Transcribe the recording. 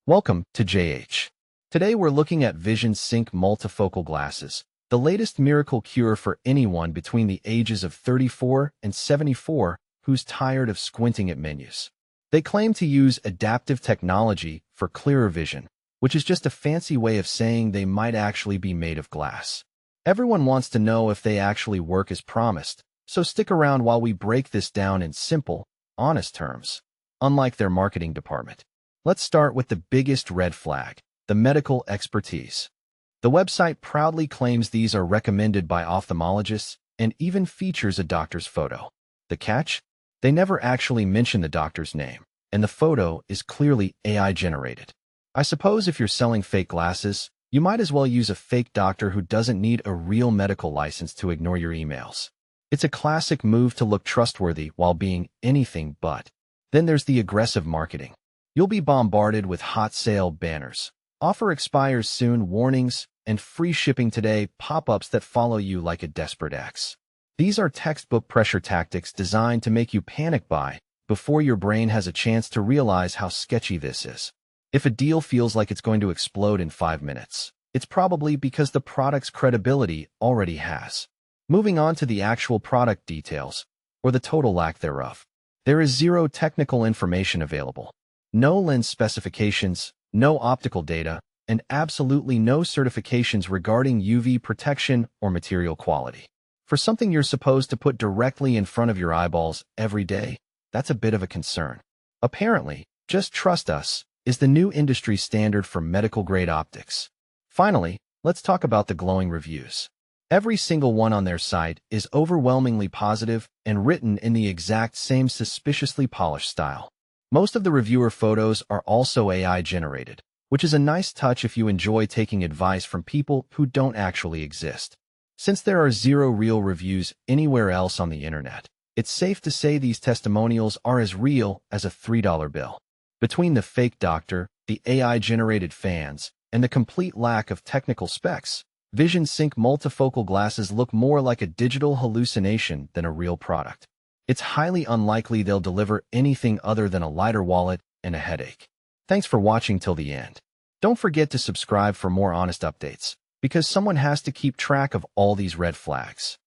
Welcome to JH. Today we're looking at Visionsync multifocal glasses, the latest miracle cure for anyone between the ages of 34 and 74 who's tired of squinting at menus. They claim to use adaptive technology for clearer vision, which is just a fancy way of saying they might actually be made of glass. Everyone wants to know if they actually work as promised, so stick around while we break this down in simple, honest terms. Unlike their marketing department. Let's start with the biggest red flag, the medical expertise. The website proudly claims these are recommended by ophthalmologists and even features a doctor's photo. The catch? They never actually mention the doctor's name, and the photo is clearly AI-generated. I suppose if you're selling fake glasses, you might as well use a fake doctor who doesn't need a real medical license to ignore your emails. It's a classic move to look trustworthy while being anything but. Then there's the aggressive marketing. You'll be bombarded with hot sale banners, offer expires soon warnings, and free shipping today pop-ups that follow you like a desperate ex. These are textbook pressure tactics designed to make you panic buy before your brain has a chance to realize how sketchy this is. If a deal feels like it's going to explode in 5 minutes, it's probably because the product's credibility already has. Moving on to the actual product details, or the total lack thereof. There is zero technical information available. No lens specifications, no optical data, and absolutely no certifications regarding UV protection or material quality. For something you're supposed to put directly in front of your eyeballs every day, that's a bit of a concern. Apparently, just trust us is the new industry standard for medical-grade optics. Finally, let's talk about the glowing reviews. Every single one on their site is overwhelmingly positive and written in the exact same suspiciously polished style. Most of the reviewer photos are also AI-generated, which is a nice touch if you enjoy taking advice from people who don't actually exist. Since there are zero real reviews anywhere else on the internet, it's safe to say these testimonials are as real as a $3 bill. Between the fake doctor, the AI-generated fans, and the complete lack of technical specs, Visionsync multifocal glasses look more like a digital hallucination than a real product. It's highly unlikely they'll deliver anything other than a lighter wallet and a headache. Thanks for watching till the end. Don't forget to subscribe for more honest updates, because someone has to keep track of all these red flags.